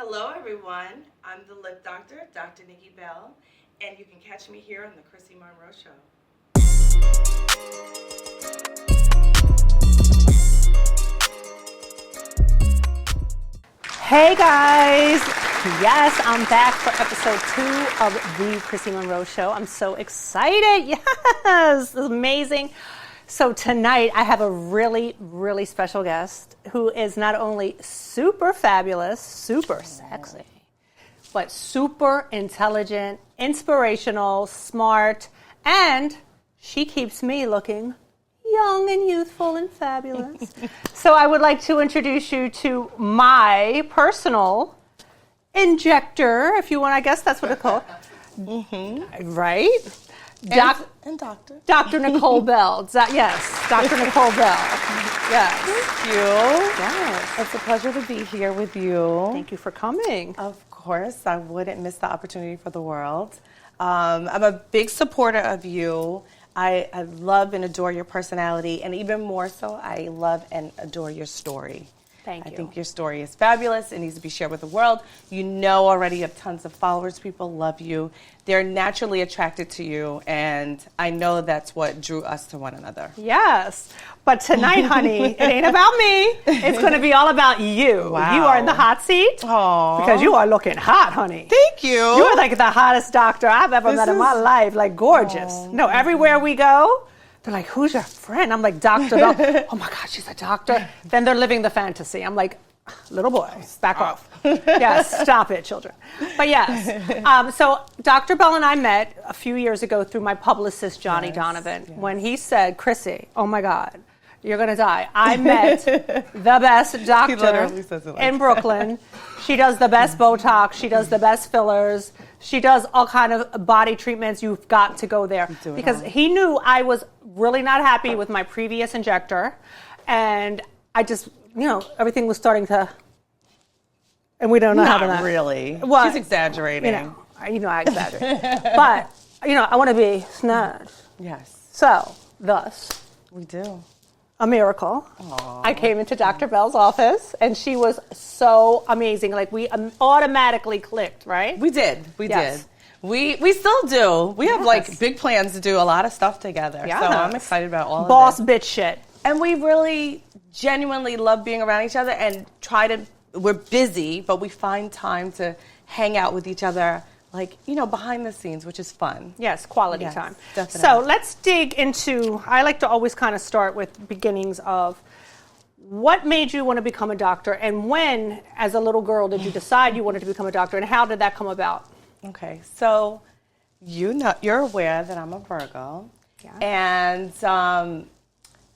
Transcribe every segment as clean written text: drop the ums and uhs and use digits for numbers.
Hello, everyone. I'm the lip doctor, Dr. Nikki Bell, and you can catch me here on the Chrissy Monroe Show. Hey guys! Yes, I'm back for episode 2 of the Chrissy Monroe Show. I'm so excited. Yes, this is amazing. So tonight I have a really, really special guest who is not only super fabulous, super sexy, but super intelligent, inspirational, smart, and she keeps me looking young and youthful and fabulous. So I would like to introduce you to my personal injector, if you want, I guess that's what it's called. Mm-hmm. Right? And doctor. Dr. Nicole Bell. Yes, Dr. Nicole Bell. Yes. Thank you. Yes. It's a pleasure to be here with you. Thank you for coming. Of course, I wouldn't miss the opportunity for the world. I'm a big supporter of you. I love and adore your personality, and even more so, I love and adore your story. Thank you. I think your story is fabulous. It needs to be shared with the world. You know already you have tons of followers. People love you. They're naturally attracted to you, and I know that's what drew us to one another. Yes. But tonight, honey, it ain't about me. It's going to be all about you. Wow. You are in the hot seat. Aww. Because you are looking hot, honey. Thank you. You are like the hottest doctor I've ever met in my life. Like, gorgeous. Aww. No, everywhere we go, they're like, who's your friend? I'm like, Dr. Bell. Oh my God, she's a doctor. Then they're living the fantasy. I'm like, little boy, back off. Yes, stop it, children. But yes, so Dr. Bell and I met a few years ago through my publicist, Johnny Donovan, when he said, Chrissy, oh my God, you're going to die. I met the best doctor in Brooklyn. She does the best Botox. She does the best fillers. She does all kind of body treatments. You've got to go there. Because he knew I was really not happy with my previous injector. And I just, everything was starting to, and we don't know how to. Not really. What? She's exaggerating. I exaggerate. But, I want to be snatched. Yes. So, thus. We do. A miracle. Aww. I came into Dr. Bell's office, and she was so amazing. Like, we automatically clicked, right? We did. We did. We still do. We have, big plans to do a lot of stuff together. Yes. So I'm excited about all Boss of this. bitch shit. And we really genuinely love being around each other and we're busy, but we find time to hang out with each other, behind the scenes, which is fun. Yes, quality time. Definitely. So let's dig into, I like to always kind of start with beginnings of what made you want to become a doctor, and when, as a little girl, did you decide you wanted to become a doctor, and how did that come about? Okay, so you're aware that I'm a Virgo. Yeah. And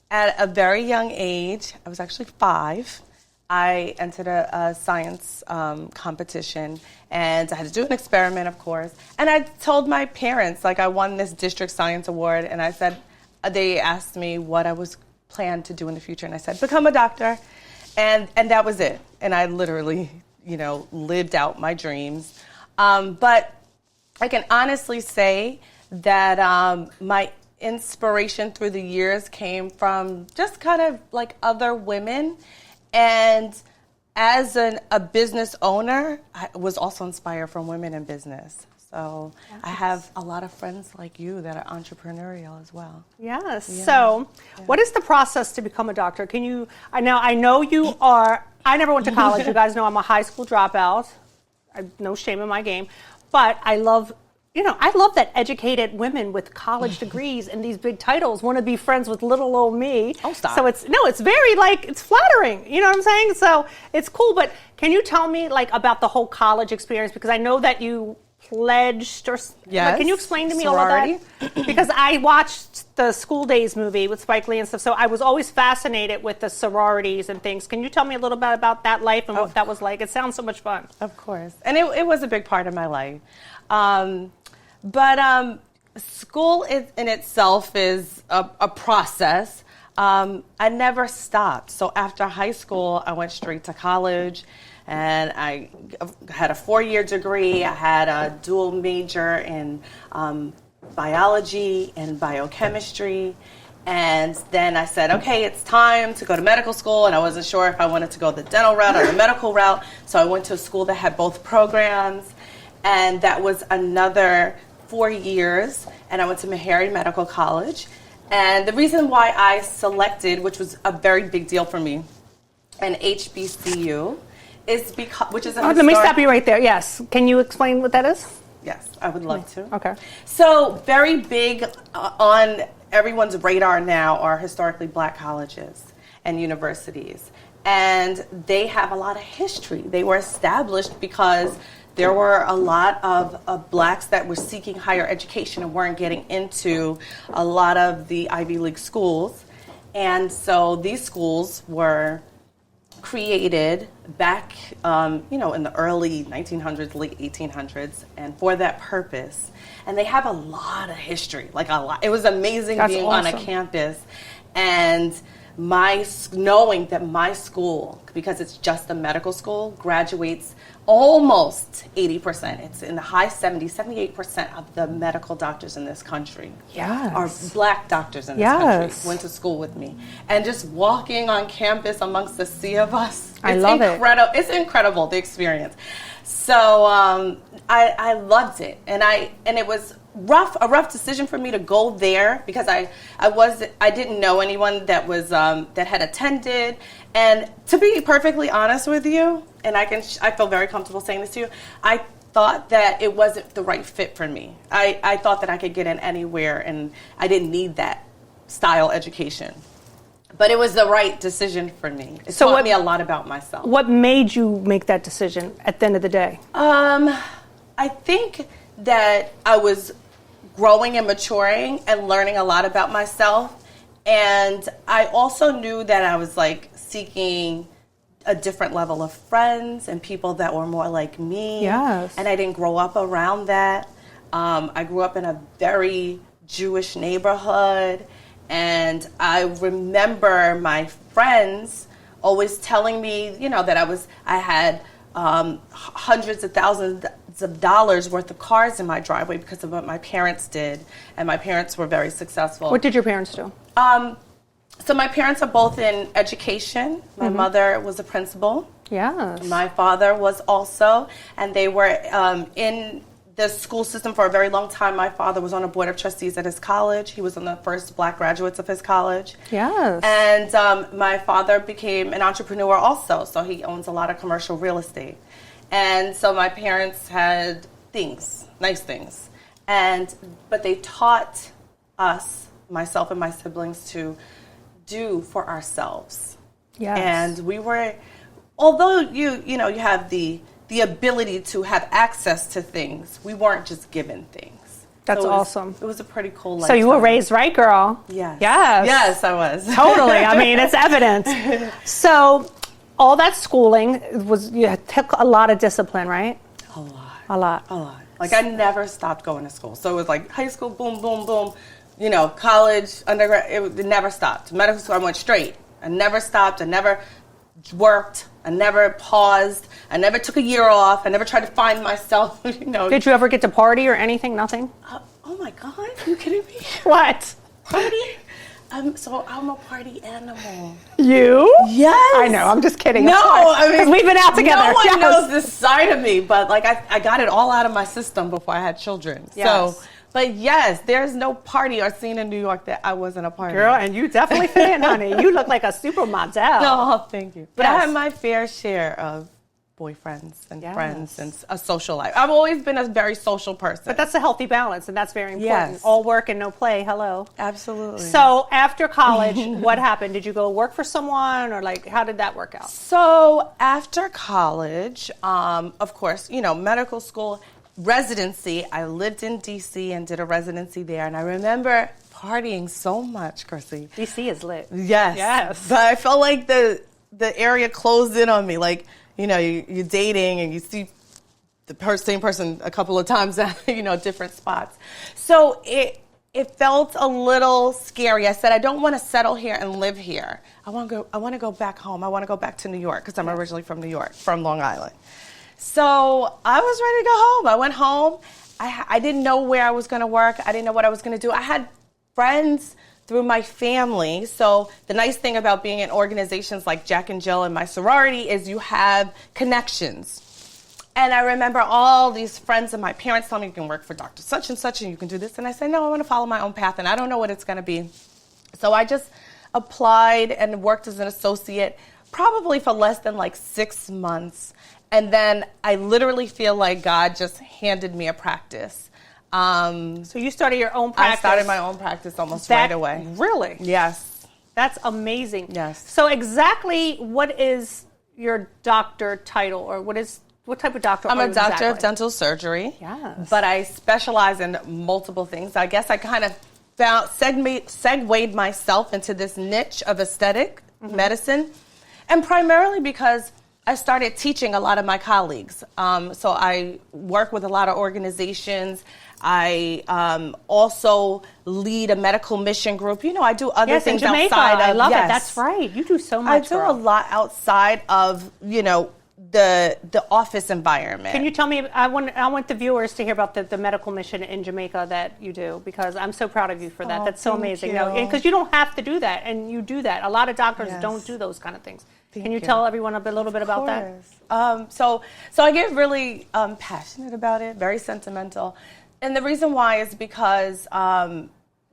at a very young age, I was actually 5, I entered a science competition, and I had to do an experiment, of course. And I told my parents, I won this district science award, and I said, they asked me what I was planned to do in the future, and I said, become a doctor. And that was it. And I literally, lived out my dreams. But I can honestly say that my inspiration through the years came from just kind of other women. And as a business owner, I was also inspired from women in business. So I have a lot of friends like you that are entrepreneurial as well. Yes. Yeah. So what is the process to become a doctor? I know you are, I never went to college. You guys know I'm a high school dropout. No shame in my game. But I love that educated women with college degrees and these big titles want to be friends with little old me. Oh, stop. So it's very it's flattering. You know what I'm saying? So it's cool. But can you tell me about the whole college experience? Because I know that you pledged can you explain to me sorority? All of that? Because I watched the School Days movie with Spike Lee and stuff. So I was always fascinated with the sororities and things. Can you tell me a little bit about that life and what that was like? It sounds so much fun. Of course. And it was a big part of my life. But school in itself is a process. I never stopped. So after high school, I went straight to college, and I had a 4-year degree. I had a dual major in biology and biochemistry. And then I said, okay, it's time to go to medical school. And I wasn't sure if I wanted to go the dental route or the medical route. So I went to a school that had both programs. And that was another 4 years. And I went to Meharry Medical College. And the reason why I selected, which was a very big deal for me, an HBCU, is because, which is a let me stop you right there. Yes. Can you explain what that is? Yes, I would love to. Okay. So very big on everyone's radar now are historically black colleges and universities. And they have a lot of history. They were established because there were a lot of blacks that were seeking higher education and weren't getting into a lot of the Ivy League schools. And so these schools were created back, in the early 1900s, late 1800s, and for that purpose. And they have a lot of history, like a lot. It was amazing being on a campus and knowing that my school, because it's just a medical school, graduates almost 80%. It's in the high 70s, 78% of the medical doctors in this country are black doctors in this country, went to school with me. And just walking on campus amongst the sea of us, it's incredible, the experience. So I loved it. And it was a rough decision for me to go there because I didn't know anyone that was that had attended. And to be perfectly honest with you, and I feel very comfortable saying this to you, I thought that it wasn't the right fit for me. I thought that I could get in anywhere and I didn't need that style education. But it was the right decision for me. It taught me a lot about myself. What made you make that decision at the end of the day? I think that I was growing and maturing and learning a lot about myself. And I also knew that I was seeking a different level of friends and people that were more like me. Yes. And I didn't grow up around that. I grew up in a very Jewish neighborhood. And I remember my friends always telling me, that I had hundreds of thousands of dollars worth of cars in my driveway because of what my parents did. And my parents were very successful. What did your parents do? So my parents are both in education. My mother was a principal. Yes. My father was also. And they were in the school system for a very long time. My father was on a board of trustees at his college. He was one of the first black graduates of his college. Yes. And my father became an entrepreneur also, so he owns a lot of commercial real estate. And so my parents had nice things. But they taught us, myself and my siblings, to do for ourselves. Yes. And we were, although you have the ability to have access to things, we weren't just given things. That's awesome. It was a pretty cool life. So you were raised right, girl? Yes. Yes. Yes, I was. Totally. I mean, it's evident. So all that schooling took a lot of discipline, right? A lot. I never stopped going to school. So it was high school, boom, boom, boom. College, undergrad, it never stopped. Medical school, I went straight. I never stopped. I never worked. I never paused. I never took a year off. I never tried to find myself, Did you ever get to party or anything? Nothing? Oh my God, are you kidding me? What? Party? So I'm a party animal. You? Yes. I know, I'm just kidding. No, I mean, we've been out together. No one knows this side of me, but I got it all out of my system before I had children. Yes. So, but yes, there's no party or scene in New York that I wasn't a part of. Girl, and you definitely fit in, honey. You look like a supermodel. Oh, thank you. But I had my fair share of boyfriends and friends and a social life. I've always been a very social person. But that's a healthy balance, and that's very important. Yes. All work and no play. Hello. Absolutely. So after college, what happened? Did you go work for someone, or how did that work out? So after college, of course, medical school, residency, I lived in D.C. and did a residency there. And I remember partying so much, Chrissy. D.C. is lit. Yes. But I felt like the area closed in on me. You're dating and you see the same person a couple of times at, different spots. So it felt a little scary. I said, I don't want to settle here and live here. I want to go back home. I want to go back to New York because I'm originally from New York, from Long Island. So I was ready to go home. I went home. I didn't know where I was going to work. I didn't know what I was going to do. I had friends through my family. So the nice thing about being in organizations like Jack and Jill and my sorority is you have connections. And I remember all these friends of my parents telling me, you can work for Dr. Such and such and you can do this. And I said, no, I want to follow my own path and I don't know what it's going to be. So I just applied and worked as an associate probably for less than like 6 months. And then I literally feel like God just handed me a practice. So you started your own practice? I started my own practice almost right away. Really? Yes. That's amazing. Yes. So exactly what is your doctor title, or what type of doctor I'm are a you doctor of exactly? dental surgery. Yes. But I specialize in multiple things. I guess I kind of segued myself into this niche of aesthetic medicine. And primarily because I started teaching a lot of my colleagues. So I work with a lot of organizations. I also lead a medical mission group. You know, I do other things in Jamaica. outside of... I love it. That's right. You do so much. I do a lot outside of, you know, the office environment. Can you tell me, I want the viewers to hear about the medical mission in Jamaica that you do, because I'm so proud of you for that. That's so amazing. Because you don't have to do that, and you do that. A lot of doctors don't do those kind of things. Can you tell everyone a little bit about that? So I get really passionate about it, very sentimental. And the reason why is because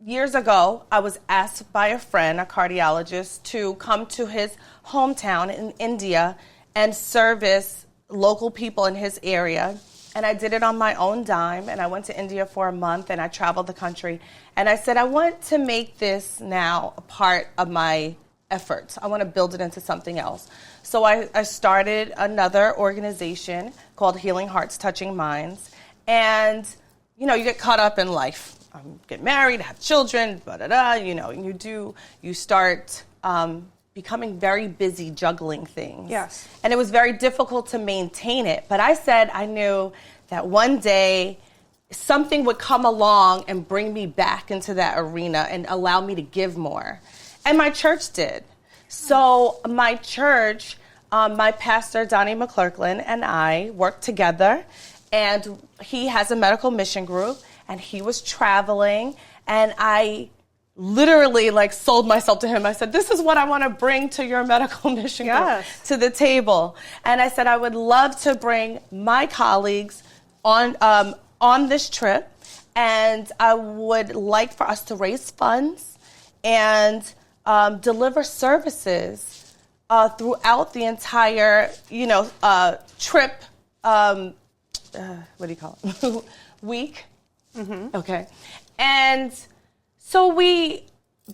years ago, I was asked by a friend, a cardiologist, to come to his hometown in India and service local people in his area. And I did it on my own dime, and I went to India for a month, and I traveled the country. And I said, I want to make this now a part of my efforts. I want to build it into something else. So I started another organization called Healing Hearts, Touching Minds. And, you know, you get caught up in life. Get married, have children, you know, you start becoming very busy juggling things. Yes. And it was very difficult to maintain it. But I said I knew that one day something would come along and bring me back into that arena and allow me to give more. And my church did. So my church, my pastor, Donnie McClurklin, and I worked together. And he has a medical mission group. And he was traveling. And I literally sold myself to him. I said, this is what I want to bring to your medical mission group, to the table. And I said, I would love to bring my colleagues on this trip. And I would like for us to raise funds and deliver services throughout the entire, trip. What do you call it? Week. Mm-hmm. Okay. And so we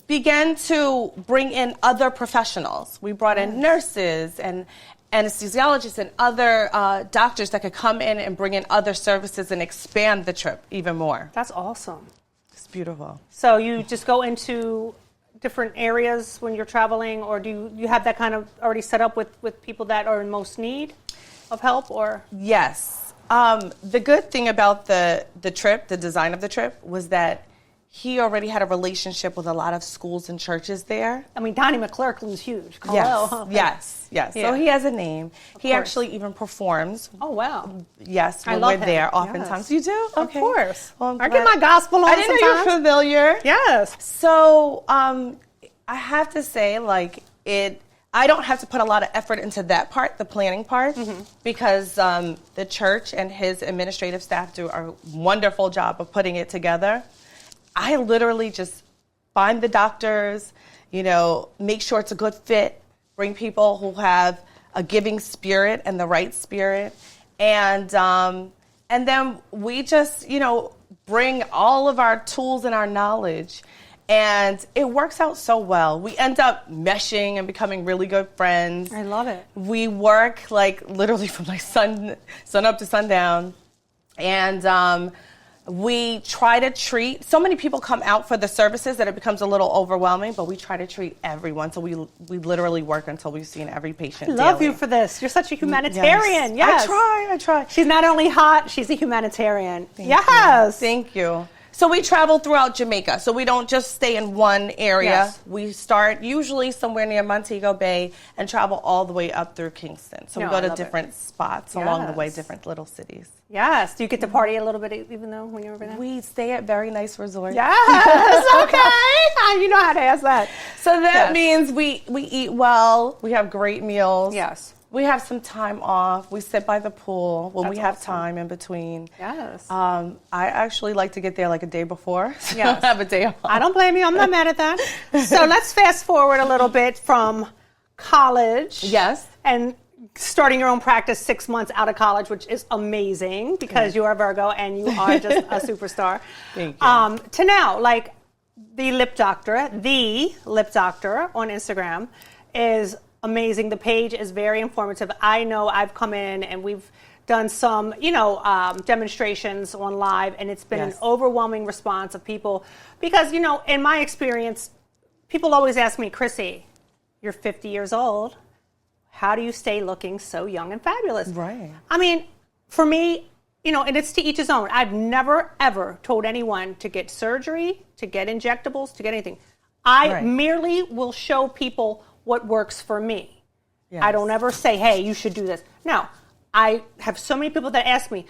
began to bring in other professionals. We brought in nurses and anesthesiologists and other doctors that could come in and bring in other services and expand the trip even more. That's awesome. It's beautiful. So you just go into different areas when you're traveling, or do you have that kind of already set up with people that are in most need of help? Or Yes. The good thing about the trip, the design of the trip, was that he already had a relationship with a lot of schools and churches there. I mean, Donnie McClurklin's huge. Yes. Yeah. So he has a name. He actually even performs. Oh, wow. Yes, when we're there oftentimes. You do? Okay. Of course. Well, I get my gospel on I didn't know you were familiar. Yes. So I have to say, I don't have to put a lot of effort into that part, the planning part, because the church and his administrative staff do a wonderful job of putting it together. I literally just find the doctors, make sure it's a good fit, bring people who have a giving spirit and the right spirit, and then we just, bring all of our tools and our knowledge. And it works out so well. We end up meshing and becoming really good friends. I love it. We work literally from sun up to sundown. And we try to treat, so many people come out for the services that it becomes a little overwhelming, but we try to treat everyone. So we literally work until we've seen every patient I love daily. you for this. You're such a humanitarian. Yes. I try. She's not only hot, she's a humanitarian. Thank you. So we travel throughout Jamaica. So we don't just stay in one area. Yes. We start usually somewhere near Montego Bay and travel all the way up through Kingston. So we go to different spots along the way, different little cities. Yes. Do you get to party a little bit even though when you're over there? We stay at very nice resorts. Yes. Okay. You know how to ask that. So that means we eat well. We have great meals. Yes. We have some time off. We sit by the pool when That's we have awesome. time in between. Yes. I actually like to get there like a day before. So Yes. I have a day off. I don't blame you. I'm not mad at that. So let's fast forward a little bit from college. Yes. And starting your own practice 6 months out of college, which is amazing because you are Virgo and you are just a superstar. Thank you. To now, like the Lip Doctor on Instagram is amazing. The page is very informative. I know I've come in and we've done some, demonstrations on live, and it's been an overwhelming response of people because, in my experience, people always ask me, Chrissy, you're 50 years old. How do you stay looking so young and fabulous? Right. I mean, for me, and it's to each his own. I've never, ever told anyone to get surgery, to get injectables, to get anything. I merely will show people what works for me. Yes. I don't ever say, hey, you should do this. Now, I have so many people that ask me,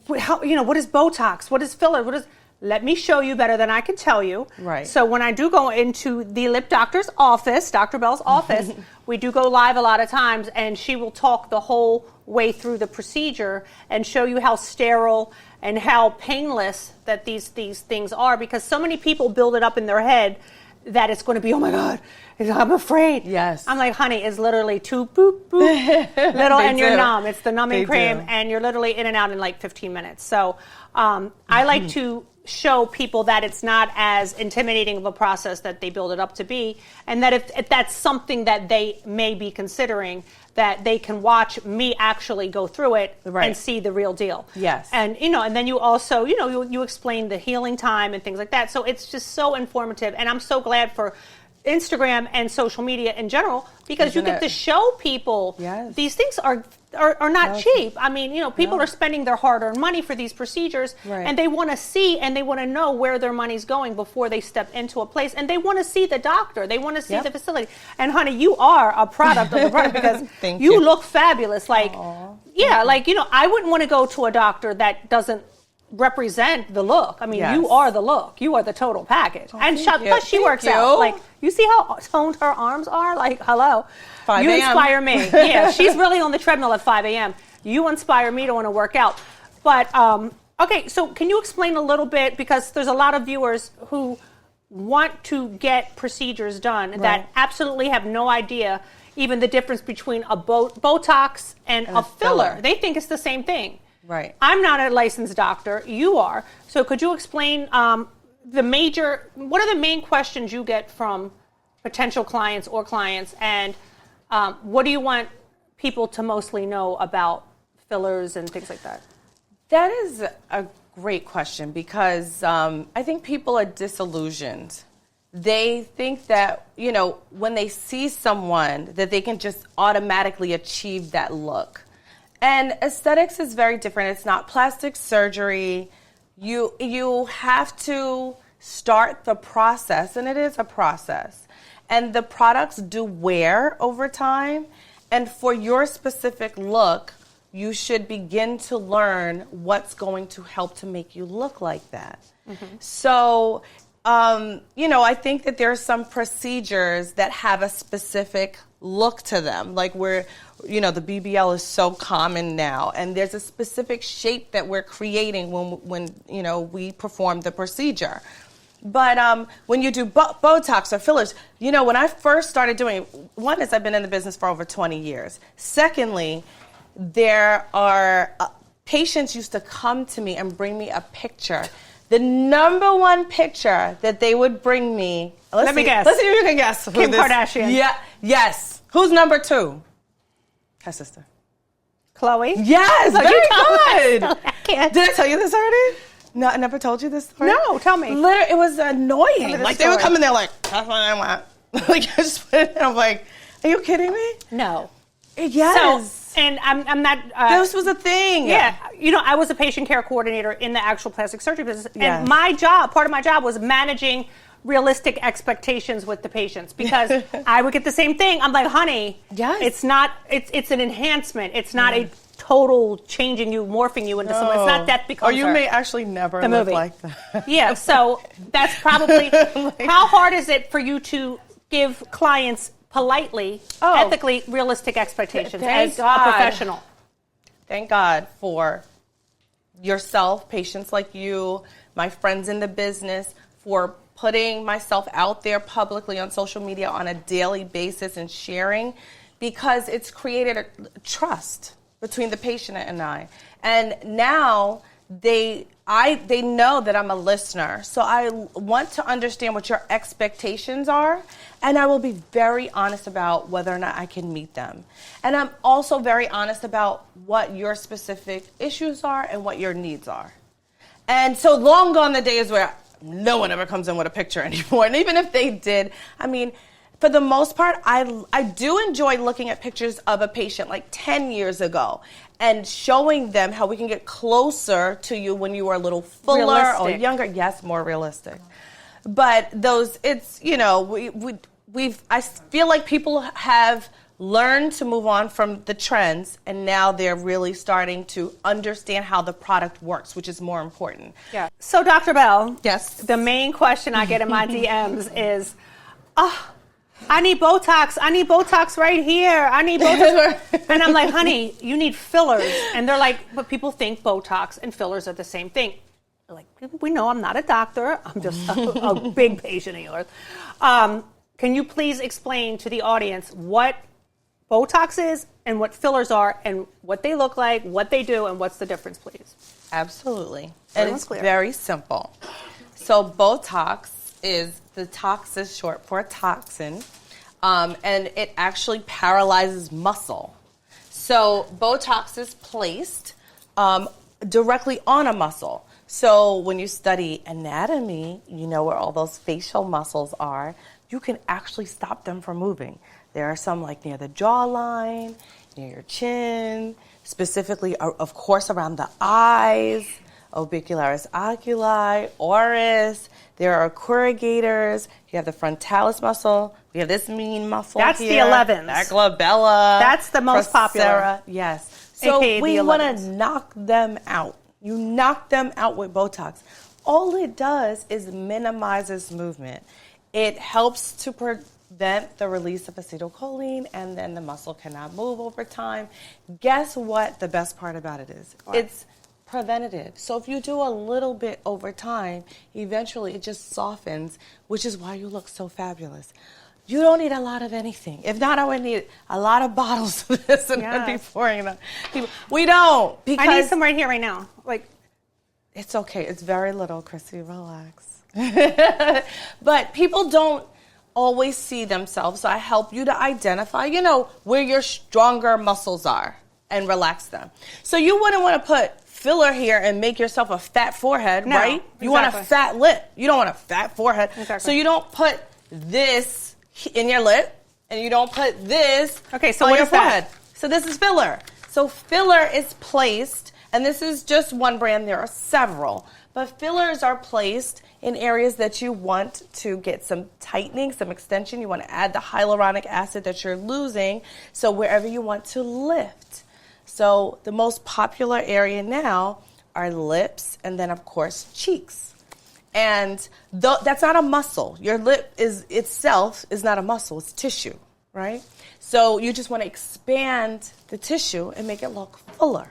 what is Botox? What is filler? Let me show you better than I can tell you. Right. So when I do go into the lip doctor's office, Dr. Bell's office, we do go live a lot of times, and she will talk the whole way through the procedure and show you how sterile and how painless that these things are, because so many people build it up in their head that it's going to be, oh my God, I'm afraid. Yes. I'm like, honey, it's literally 2 boop, boop, little, and you're numb. It's the numbing cream, and you're literally in and out in like 15 minutes. So I like to show people that it's not as intimidating of a process that they build it up to be, and that if that's something that they may be considering, that they can watch me actually go through it and see the real deal. Yes. And, and then you also, you explain the healing time and things like that. So it's just so informative. And I'm so glad for Instagram and social media in general, because you get to show people these things are not cheap. I mean, people are spending their hard-earned money for these procedures, and they want to see and they want to know where their money's going before they step into a place, and they want to see the doctor, they want to see the facility. And honey, you are a product of the product because you look fabulous. Like, I wouldn't want to go to a doctor that doesn't represent the look. I mean, you are the look. You are the total package. And plus she works out. Like, you see how toned her arms are? Like, hello. 5 You a.m. inspire me. Yeah, she's really on the treadmill at 5 a.m. You inspire me to want to work out. But, okay, so can you explain a little bit, because there's a lot of viewers who want to get procedures done that absolutely have no idea even the difference between a Botox and a filler. They think it's the same thing. Right. I'm not a licensed doctor. You are. So could you explain what are the main questions you get from potential clients or clients, and what do you want people to mostly know about fillers and things like that? That is a great question, because I think people are disillusioned. They think that, when they see someone, that they can just automatically achieve that look. And aesthetics is very different. It's not plastic surgery. You have to start the process, and it is a process. And the products do wear over time. And for your specific look, you should begin to learn what's going to help to make you look like that. Mm-hmm. So, I think that there are some procedures that have a specific look to them, like where, the BBL is so common now, and there's a specific shape that we're creating when we perform the procedure. But when you do Botox or fillers, when I first started doing it, one is I've been in the business for over 20 years. Secondly, there are patients used to come to me and bring me a picture. The number one picture that they would bring me. Let me guess. Let's see if you can guess. Kim Kardashian. Yeah. Yes. Who's number 2? Her sister. Khloe. Yes. Very good. I can't. Did I tell you this already? No, I never told you this story. No, tell me. Literally, it was annoying. Like, they would come in there like, that's what I want. Like, I just put it in. I'm like, are you kidding me? No. Yes. So, And I'm not... this was a thing. Yeah. You know, I was a patient care coordinator in the actual plastic surgery business. Yes. And part of my job was managing realistic expectations with the patients, because I would get the same thing. I'm like, honey, it's an enhancement. It's not a total changing you, morphing you into someone. It's not death becomes Or you may actually never look like that. Yeah, so that's probably... How hard is it for you to give clients politely, ethically realistic expectations as a professional? Thank God for yourself, patients like you, my friends in the business, for putting myself out there publicly on social media on a daily basis and sharing, because it's created a trust between the patient and I. And now they know that I'm a listener. So I want to understand what your expectations are, and I will be very honest about whether or not I can meet them. And I'm also very honest about what your specific issues are and what your needs are. And so long gone the days where no one ever comes in with a picture anymore. And even if they did, I mean, for the most part, I do enjoy looking at pictures of a patient like 10 years ago and showing them how we can get closer to you when you were a little fuller or younger. Yes, more realistic. But it's, you know, I feel like people have learned to move on from the trends, and now they're really starting to understand how the product works, which is more important. Yeah. So, Dr. Bell, yes, the main question I get in my DMs is, I need Botox. I need Botox right here. I need Botox. And I'm like, honey, you need fillers. And they're like, but people think Botox and fillers are the same thing. Like, we know I'm not a doctor. I'm just a big patient of yours. Can you please explain to the audience what Botox is and what fillers are and what they look like, what they do, and what's the difference, please? Absolutely. And it's very simple. So Botox the tox is short for toxin, and it actually paralyzes muscle. So Botox is placed directly on a muscle. So when you study anatomy, you know where all those facial muscles are. You can actually stop them from moving. There are some like near the jawline, near your chin, specifically, of course, around the eyes, orbicularis oculi, oris. There are corrugators. You have the frontalis muscle. We have this mean muscle That's here. That's the 11s. That glabella. That's the most popular. Yes. So AKA we want to knock them out. You knock them out with Botox. All it does is minimizes movement. It helps to prevent the release of acetylcholine, and then the muscle cannot move over time. Guess what the best part about it is? What? It's preventative. So if you do a little bit over time, eventually it just softens, which is why you look so fabulous. You don't need a lot of anything. If not, I would need a lot of bottles of this and I'd be pouring it on people. We don't. Because I need some right here, right now. Like, it's okay. It's very little, Chrissy. Relax. But people don't always see themselves, so I help you to identify, you know, where your stronger muscles are and relax them. So you wouldn't want to put filler here and make yourself a fat forehead, right? You want a fat lip. You don't want a fat forehead. Exactly. So you don't put this in your lip, and you don't put this so on what your is that? forehead. So this is filler. So filler is placed, and this is just one brand. There are several. But fillers are placed in areas that you want to get some tightening, some extension. You want to add the hyaluronic acid that you're losing, so wherever you want to lift. So the most popular area now are lips, and then, of course, cheeks. And that's not a muscle. Your lip itself is not a muscle. It's tissue, right? So you just want to expand the tissue and make it look fuller.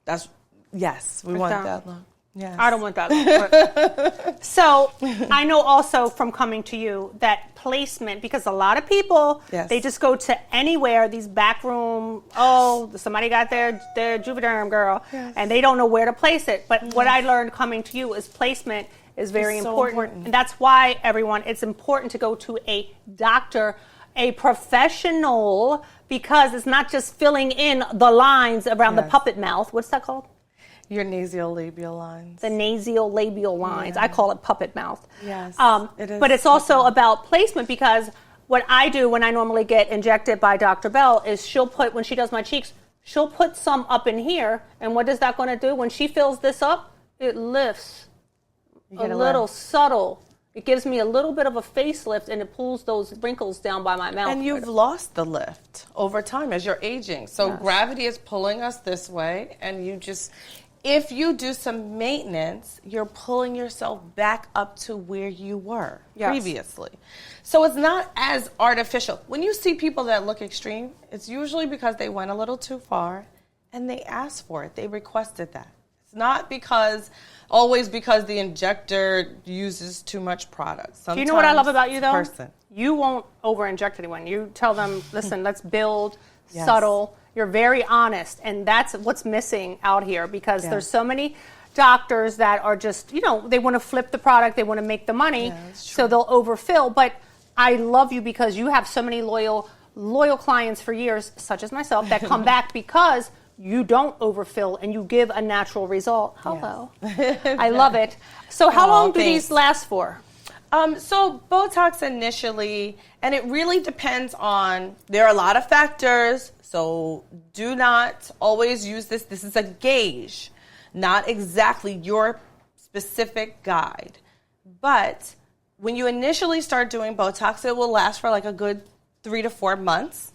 We want that look. Yes. I don't want that look. So I know also from coming to you that placement, because a lot of people, they just go to anywhere, these back room, somebody got their Juvederm girl, and they don't know where to place it. But what I learned coming to you is placement is very important. And that's why, everyone, it's important to go to a doctor, a professional, because it's not just filling in the lines around the puppet mouth. What's that called? Your nasolabial lines. The nasolabial lines. I call it puppet mouth. Yes, it is. But it's also about placement, because what I do when I normally get injected by Dr. Bell is she'll put, when she does my cheeks, she'll put some up in here, and what is that going to do? When she fills this up, it lifts a little subtle. It gives me a little bit of a facelift, and it pulls those wrinkles down by my mouth. And you've lost the lift over time as you're aging. So gravity is pulling us this way, and if you do some maintenance, you're pulling yourself back up to where you were previously. So it's not as artificial. When you see people that look extreme, it's usually because they went a little too far, and they asked for it. They requested that. It's not always because the injector uses too much product. Sometimes, do you know what I love about you, though? You won't over-inject anyone. You tell them, listen, let's build subtle. You're very honest, and that's what's missing out here, because there's so many doctors that are just, they want to flip the product, they want to make the money, so they'll overfill. But I love you because you have so many loyal clients for years, such as myself, that come back because you don't overfill and you give a natural result. Hello. I love it. So how long do these last for? So Botox initially, and it really depends on, there are a lot of factors, so do not always use this. This is a gauge, not exactly your specific guide. But when you initially start doing Botox, it will last for like a good 3 to 4 months.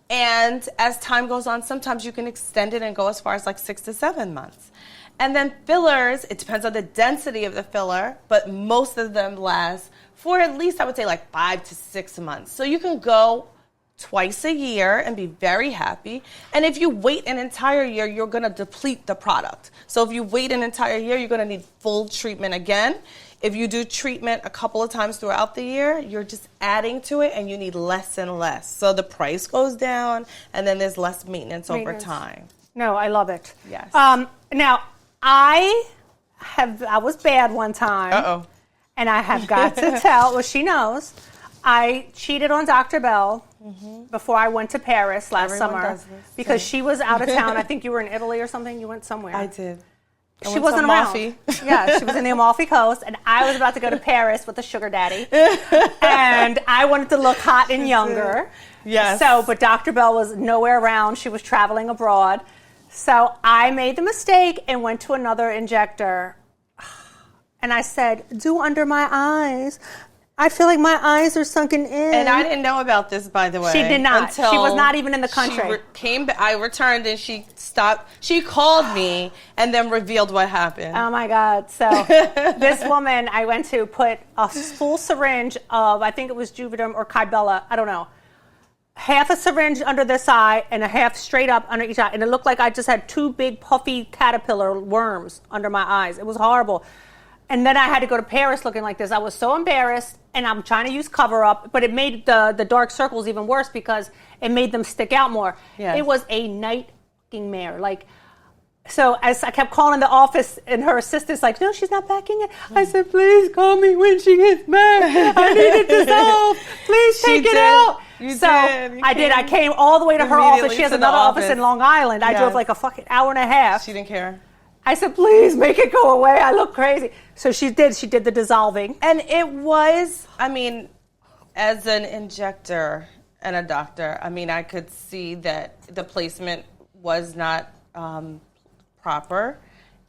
And as time goes on, sometimes you can extend it and go as far as like 6 to 7 months. And then fillers, it depends on the density of the filler, but most of them last for at least, I would say, like 5 to 6 months. So you can go twice a year and be very happy. And if you wait an entire year, you're going to deplete the product. So if you wait an entire year, you're going to need full treatment again. If you do treatment a couple of times throughout the year, you're just adding to it and you need less and less. So the price goes down and then there's less maintenance over time. No, I love it. Yes. Now, I was bad one time. Uh-oh. And I have got to tell, well, she knows, I cheated on Dr. Bell before I went to Paris last summer because she was out of town. I think you were in Italy or something. You went somewhere. I did. She wasn't around. Yeah, she was in the Amalfi Coast, and I was about to go to Paris with a sugar daddy. And I wanted to look hot and younger. Yes. So, but Dr. Bell was nowhere around. She was traveling abroad. So I made the mistake and went to another injector. And I said, do under my eyes. I feel like my eyes are sunken in. And I didn't know about this, by the way. She did not. She was not even in the country. I returned and she stopped. She called me and then revealed what happened. Oh my God. So this woman I went to put a full syringe of, I think it was Juvederm or Kybella, I don't know. Half a syringe under this eye and a half straight up under each eye. And it looked like I just had 2 big puffy caterpillar worms under my eyes. It was horrible. And then I had to go to Paris looking like this. I was so embarrassed, and I'm trying to use cover up, but it made the dark circles even worse because it made them stick out more. Yes. It was a nightmare. So as I kept calling the office, and her assistant's like, no, she's not backing it. I said, please call me when she gets back. I need it dissolved. Please take it out. I did. I came all the way to her office. She has another office in Long Island. I drove like a fucking hour and a half. She didn't care. I said, please make it go away. I look crazy. So she did. She did the dissolving. And it was, as an injector and a doctor, I could see that the placement was not proper.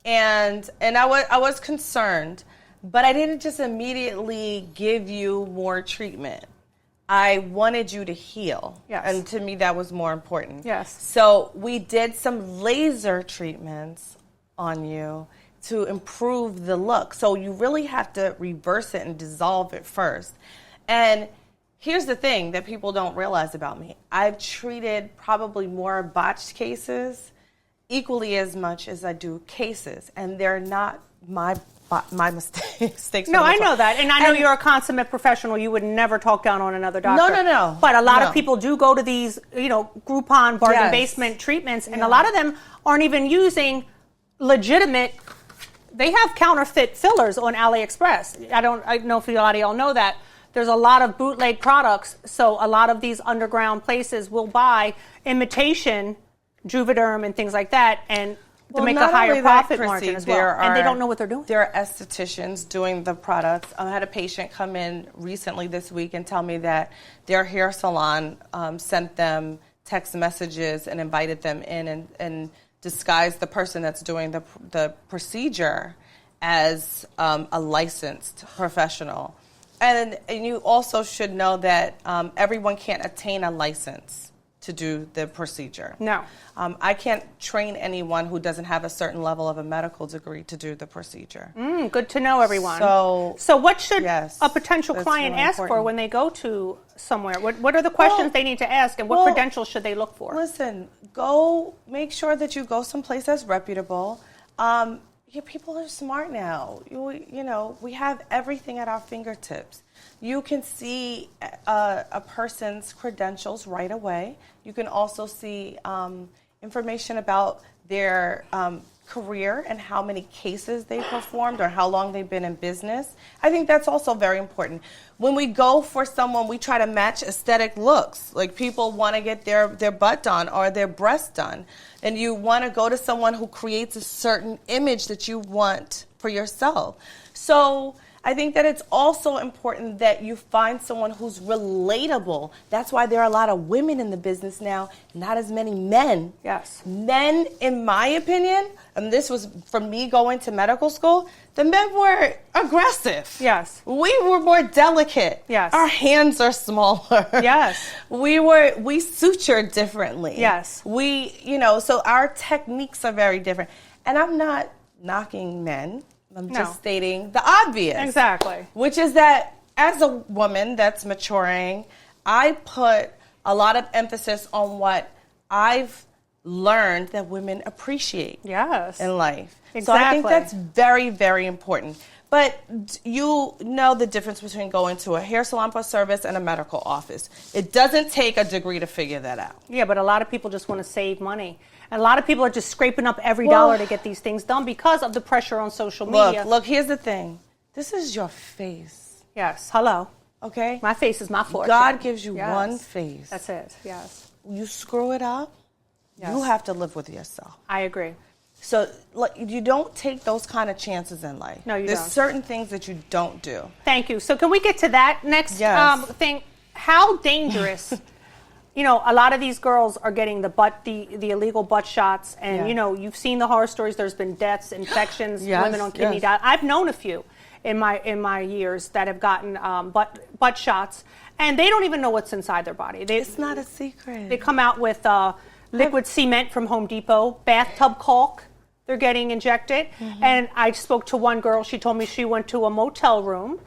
And I was concerned, but I didn't just immediately give you more treatment. I wanted you to heal. Yes. And to me, that was more important. Yes. So we did some laser treatments on you to improve the look. So you really have to reverse it and dissolve it first. And here's the thing that people don't realize about me. I've treated probably more botched cases equally as much as I do cases. And they're not my mistakes. No, I know that. And I know you're a consummate professional. You would never talk down on another doctor. No. But a lot of people do go to these, Groupon bargain basement treatments. And a lot of them aren't even using legitimate. They have counterfeit fillers on AliExpress. I don't know if a lot of y'all know that. There's a lot of bootleg products. So a lot of these underground places will buy imitation Juvederm and things like that. And to make a higher profit margin as well. And they don't know what they're doing. There are estheticians doing the products. I had a patient come in recently this week and tell me that their hair salon sent them text messages and invited them in and disguised the person that's doing the procedure as a licensed professional. And you also should know that everyone can't attain a license to do the procedure. No. I can't train anyone who doesn't have a certain level of a medical degree to do the procedure. Good to know, everyone. So what should yes, a potential client really ask important. for when they go to somewhere? What are the questions they need to ask, and what credentials should they look for? Listen, go make sure that you go someplace that's reputable. People are smart now. You know, we have everything at our fingertips. You can see a person's credentials right away. You can also see information about their career and how many cases they performed or how long they've been in business. I think that's also very important. When we go for someone, we try to match aesthetic looks. Like people want to get their butt done or their breast done. And you want to go to someone who creates a certain image that you want for yourself. So I think that it's also important that you find someone who's relatable. That's why there are a lot of women in the business now, not as many men. Yes. Men, in my opinion, and this was from me going to medical school, the men were aggressive. Yes. We were more delicate. Yes. Our hands are smaller. Yes. We sutured differently. Yes. So our techniques are very different. And I'm not knocking men. I'm just stating the obvious. Exactly. Which is that as a woman that's maturing, I put a lot of emphasis on what I've learned that women appreciate in life. Exactly. So I think that's very, very important. But you know the difference between going to a hair salon for service and a medical office. It doesn't take a degree to figure that out. Yeah, but a lot of people just want to save money. And a lot of people are just scraping up every dollar to get these things done because of the pressure on social media. Look, here's the thing. This is your face. Yes, hello. Okay? My face is my fortune. God gives you one face. That's it, yes. You screw it up, you have to live with yourself. I agree. So look, you don't take those kind of chances in life. No, you There's don't. certain things that you don't do. Thank you. So can we get to that next thing? How dangerous... You know, a lot of these girls are getting the illegal butt shots, and you know, you've seen the horror stories. There's been deaths, infections, women on kidney diet. I've known a few in my years that have gotten butt shots, and they don't even know what's inside their body. It's not a secret. They come out with liquid cement from Home Depot, bathtub caulk. They're getting injected, and I spoke to one girl. She told me she went to a motel room,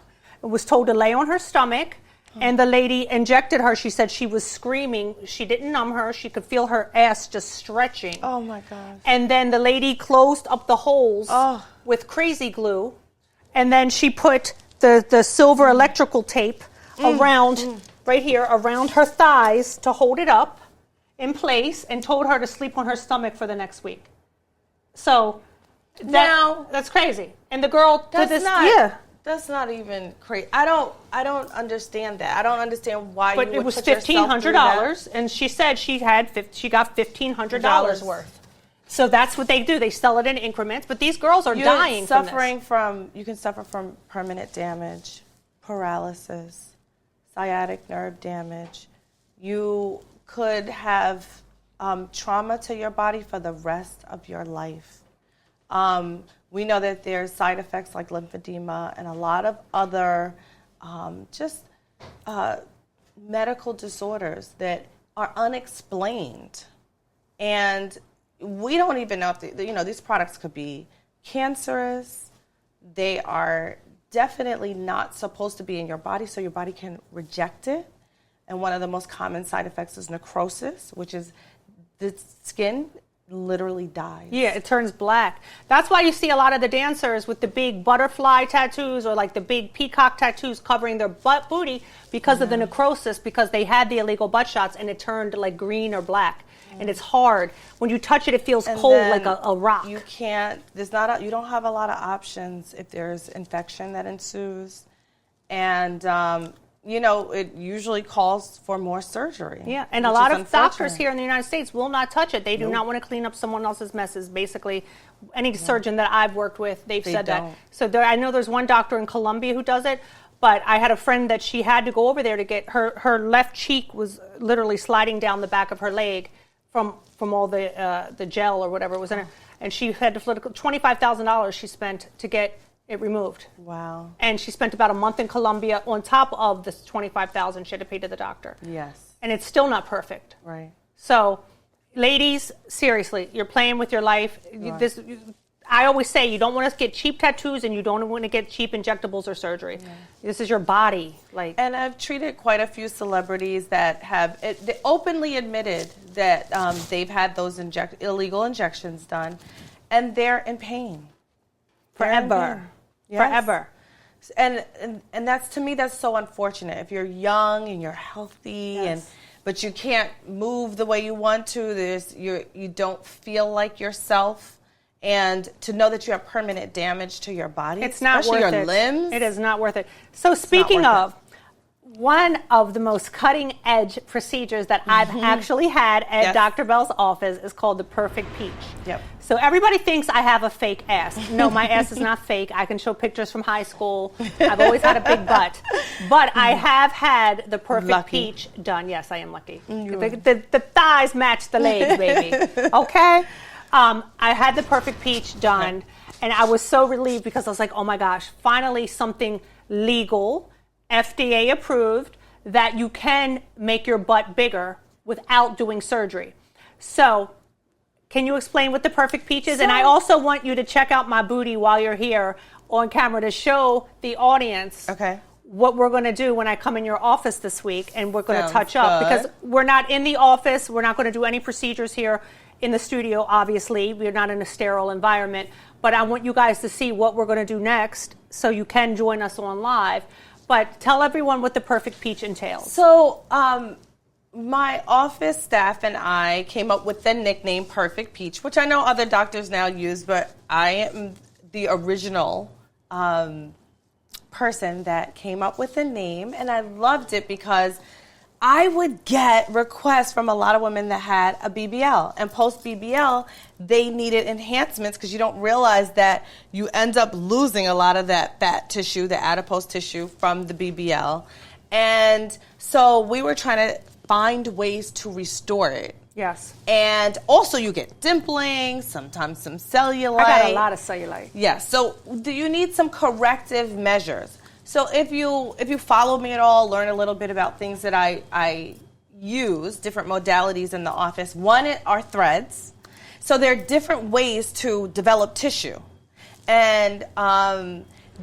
was told to lay on her stomach. And the lady injected her. She said she was screaming. She didn't numb her. She could feel her ass just stretching. Oh, my God. And then the lady closed up the holes with crazy glue. And then she put the silver electrical tape around, right here, around her thighs to hold it up in place and told her to sleep on her stomach for the next week. So that's crazy. And the girl did this. That's not even crazy. I don't understand that. I don't understand why. But you would it was put yourself through $1,500, and she said she got $1,500 worth. So that's what they do. They sell it in increments. But these girls are dying. You can suffer from permanent damage, paralysis, sciatic nerve damage. You could have trauma to your body for the rest of your life. We know that there's side effects like lymphedema and a lot of other medical disorders that are unexplained. And we don't even know if these products could be cancerous. They are definitely not supposed to be in your body, so your body can reject it. And one of the most common side effects is necrosis, which is the skin literally dies. Yeah, it turns black. That's why you see a lot of the dancers with the big butterfly tattoos or like the big peacock tattoos covering their booty because of the necrosis, because they had the illegal butt shots and it turned like green or black. And it's hard. When you touch it, it feels cold like a rock. You don't have a lot of options if there's infection that ensues. And it usually calls for more surgery. Yeah, and a lot of doctors here in the United States will not touch it. They do not want to clean up someone else's messes. Basically, any surgeon that I've worked with, they've said that. So I know there's one doctor in Colombia who does it, But I had a friend that she had to go over there to get her left cheek was literally sliding down the back of her leg from all the gel or whatever was in her. And she had to $25,000 she spent to get it removed. Wow. And she spent about a month in Colombia on top of this $25,000 she had to pay to the doctor. Yes. And it's still not perfect. Right. So, ladies, seriously, you're playing with your life. Right. I always say you don't want to get cheap tattoos and you don't want to get cheap injectables or surgery. Yeah. This is your body. And I've treated quite a few celebrities that have they openly admitted that they've had those illegal injections done, and they're in pain. Forever. Yes. Forever. And that's, to me, that's so unfortunate. If you're young and you're healthy, yes. but you can't move the way you want to, you don't feel like yourself. And to know that you have permanent damage to your body, it's not especially worth your limbs. It is not worth it. So speaking of, one of the most cutting edge procedures that I've actually had at Dr. Bell's office is called the Perfect Peach. Yep. So everybody thinks I have a fake ass. No, my ass is not fake. I can show pictures from high school. I've always had a big butt. But I have had the Perfect Peach done. Yes, I am lucky. The thighs match the legs, baby. Okay? I had the Perfect Peach done, and I was so relieved because I was like, oh my gosh, finally something legal, FDA approved, that you can make your butt bigger without doing surgery. So, can you explain what the Perfect Peach is? And I also want you to check out my booty while you're here on camera to show the audience what we're going to do when I come in your office this week, and we're going to touch up because we're not in the office. We're not going to do any procedures here in the studio, obviously. We're not in a sterile environment, but I want you guys to see what we're going to do next so you can join us on live. But tell everyone what the Perfect Peach entails. So, my office staff and I came up with the nickname Perfect Peach, which I know other doctors now use, but I am the original person that came up with the name, and I loved it because I would get requests from a lot of women that had a BBL, and post BBL, they needed enhancements because you don't realize that you end up losing a lot of that fat tissue, the adipose tissue from the BBL. And so we were trying to find ways to restore it. Yes. And also you get dimpling, sometimes some cellulite. I got a lot of cellulite. Yes. So do you need some corrective measures? So if you follow me at all, learn a little bit about things that I use, different modalities in the office. One are threads. So there are different ways to develop tissue. And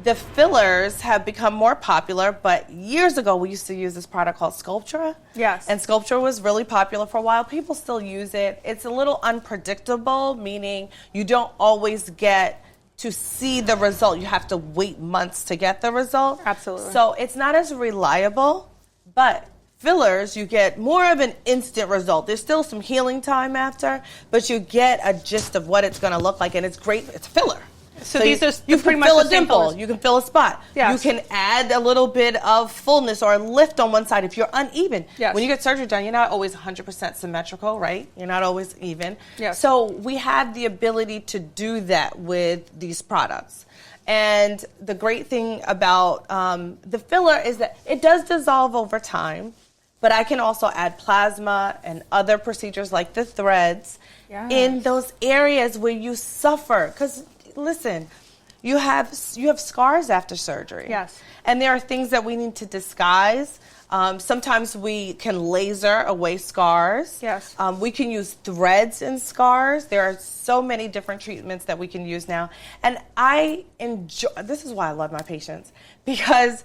the fillers have become more popular, but years ago we used to use this product called Sculptra. Yes. And Sculptra was really popular for a while. People still use it. It's a little unpredictable, meaning you don't always get to see the result. You have to wait months to get the result. Absolutely. So it's not as reliable, but fillers, you get more of an instant result. There's still some healing time after, but you get a gist of what it's going to look like, and it's great. It's filler. So these are you pretty can much fill the a same dimple. fillers. You can fill a spot. Yes. You can add a little bit of fullness or a lift on one side if you're uneven. Yes. When you get surgery done, you're not always 100% symmetrical, right? You're not always even. Yes. So we have the ability to do that with these products. And the great thing about the filler is that it does dissolve over time, but I can also add plasma and other procedures like the threads in those areas where you suffer. Because, listen, you have scars after surgery. Yes. And there are things that we need to disguise. Sometimes we can laser away scars. Yes. We can use threads in scars. There are so many different treatments that we can use now. And I enjoy, this is why I love my patients, because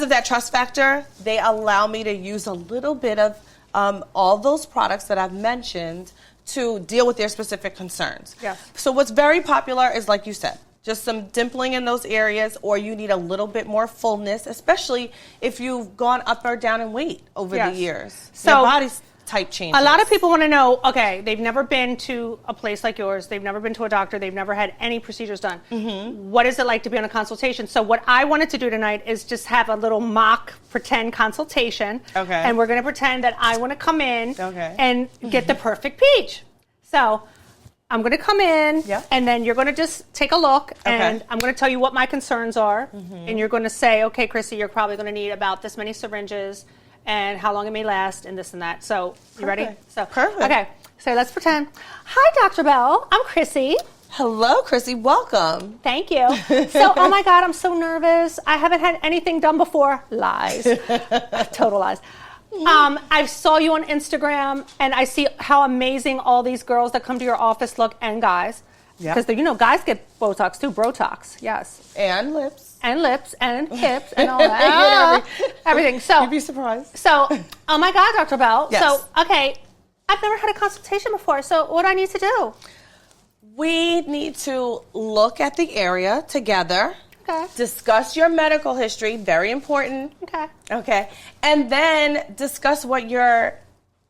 of that trust factor, they allow me to use a little bit of all those products that I've mentioned to deal with their specific concerns. Yes. So what's very popular is, like you said, just some dimpling in those areas, or you need a little bit more fullness, especially if you've gone up or down in weight over the years. So your body's type changes. A lot of people want to know, okay, they've never been to a place like yours. They've never been to a doctor. They've never had any procedures done. Mm-hmm. What is it like to be on a consultation? So what I wanted to do tonight is just have a little mock pretend consultation. Okay. And we're going to pretend that I want to come in and get the Perfect Peach. So I'm going to come in, Yeah. and then you're going to just take a look, and Okay. I'm going to tell you what my concerns are, and you're going to say, okay, Chrissy, you're probably going to need about this many syringes, and how long it may last, and this and that. So, you ready? So, Perfect. Okay, so let's pretend. Hi, Dr. Bell. I'm Chrissy. Hello, Chrissy. Welcome. Thank you. So, oh my God, I'm so nervous. I haven't had anything done before. Lies. Total lies. I saw you on Instagram, and I see how amazing all these girls that come to your office look, and guys. Yeah. Because, guys get Botox too, Brotox, yes. And lips. And lips, and hips, and all that. Everything. So, You'd be surprised. So, oh my God, Dr. Bell. Yes. So, okay, I've never had a consultation before, so what do I need to do? We need to look at the area together. Okay. Discuss your medical history, very important. Okay. Okay. And then discuss what your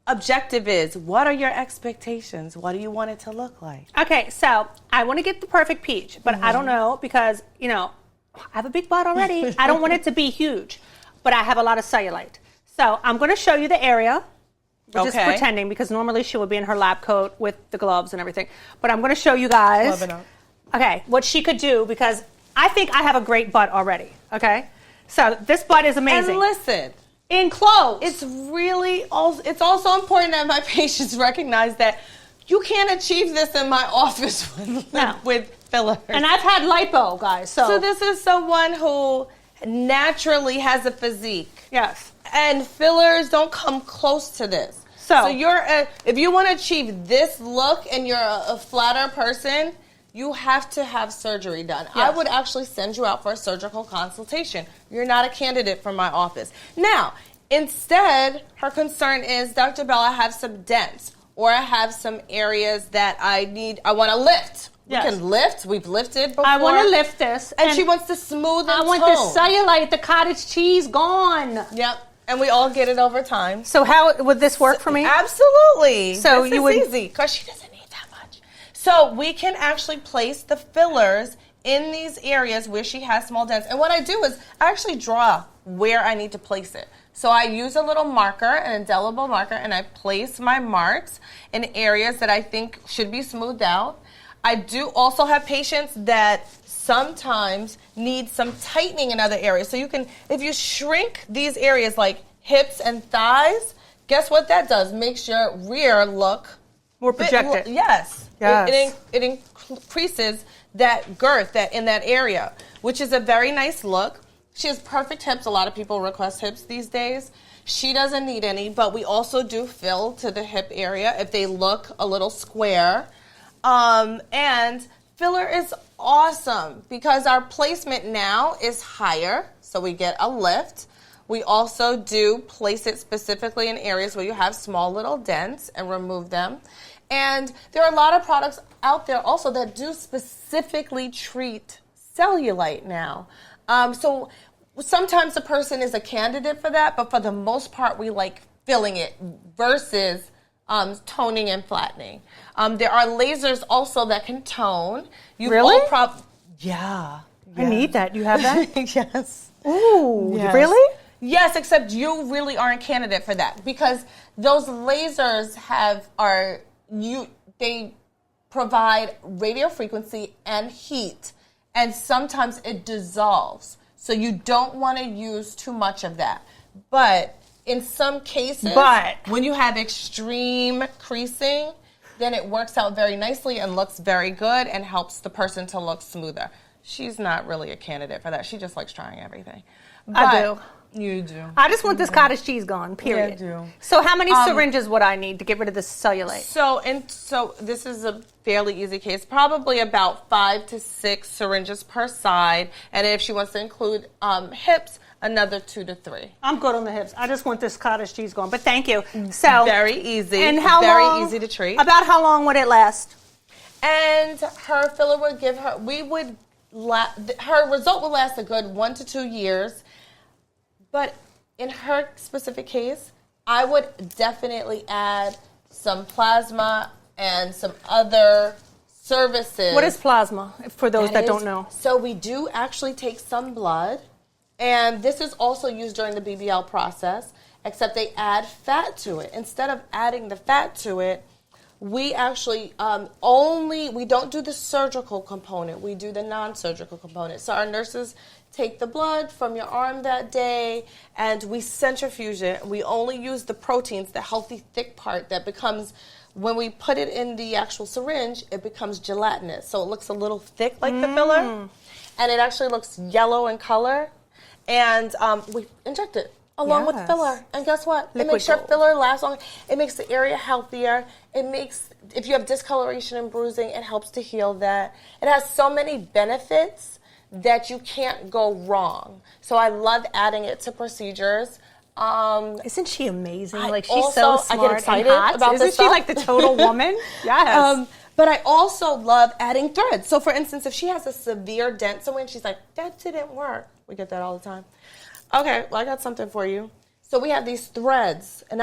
objective is. What are your expectations? What do you want it to look like? Okay, so I want to get the perfect peach, but I don't know because, I have a big butt already. I don't want it to be huge, but I have a lot of cellulite. So I'm going to show you the area. We're just pretending because normally she would be in her lab coat with the gloves and everything. But I'm going to show you guys, okay, what she could do because I think I have a great butt already, okay? So this butt is amazing. And listen. In clothes. It's also important that my patients recognize that you can't achieve this in my office with fillers. And I've had lipo, guys. So this is someone who naturally has a physique. Yes. And fillers don't come close to this. So if you want to achieve this look and you're a flatter person, you have to have surgery done. Yes. I would actually send you out for a surgical consultation. You're not a candidate for my office. Now, instead, her concern is, Dr. Bell, I have some dents, or I have some areas that I want to lift. Yes. We can lift. We've lifted before. I want to lift this. And she wants to smooth and I want the cellulite, the cottage cheese gone. Yep. And we all get it over time. So how would this work for me? Absolutely. So this is easy because she doesn't need that much. So we can actually place the fillers in these areas where she has small dents. And what I do is I actually draw where I need to place it. So I use a little marker, an indelible marker, and I place my marks in areas that I think should be smoothed out. I do also have patients that sometimes need some tightening in other areas. So you can, if you shrink these areas like hips and thighs, guess what that does? Makes your rear look more projected. Yes. It increases that girth in that area, which is a very nice look. She has perfect hips. A lot of people request hips these days. She doesn't need any, but we also do fill to the hip area if they look a little square. And filler is awesome because our placement now is higher, so we get a lift. We also do place it specifically in areas where you have small little dents and remove them. And there are a lot of products out there also that do specifically treat cellulite now. So sometimes the person is a candidate for that, but for the most part, we like filling it versus toning and flattening. There are lasers also that can tone. Really? Yeah. I need that. You have that? Yes. Ooh, yes. Really? Yes, except you really aren't a candidate for that because those lasers they provide radio frequency and heat, and sometimes it dissolves. So you don't want to use too much of that. But in some cases, when you have extreme creasing, then it works out very nicely and looks very good and helps the person to look smoother. She's not really a candidate for that. She just likes trying everything. But I do. You do. I just want this cottage cheese gone, period. Yeah, I do. So how many syringes would I need to get rid of this cellulite? So this is a fairly easy case. Probably about 5 to 6 syringes per side. And if she wants to include hips, another 2 to 3. I'm good on the hips. I just want this cottage cheese going. But thank you. So very easy. And very easy to treat. About how long would it last? And her filler would give her. Her result would last a good 1 to 2 years. But in her specific case, I would definitely add some plasma and some other services. What is plasma, for those that don't know? So we do actually take some blood, and this is also used during the BBL process, except they add fat to it. Instead of adding the fat to it, we actually we don't do the surgical component. We do the non-surgical component. So our nurses take the blood from your arm that day, and we centrifuge it. We only use the proteins, the healthy, thick part that becomes, when we put it in the actual syringe, it becomes gelatinous. So it looks a little thick like the filler, and it actually looks yellow in color. And we inject it along with filler. And guess what? It makes your filler last long. It makes the area healthier. It makes, if you have discoloration and bruising, it helps to heal that. It has so many benefits that you can't go wrong. So I love adding it to procedures. Isn't she amazing? Like, she's also, so smart. I get excited and hot. about Isn't this she stuff? like the total woman? Yes. But I also love adding threads. So for instance, if she has a severe dent somewhere and she's like, that didn't work. We get that all the time. Okay, well, I got something for you. So we have these threads, and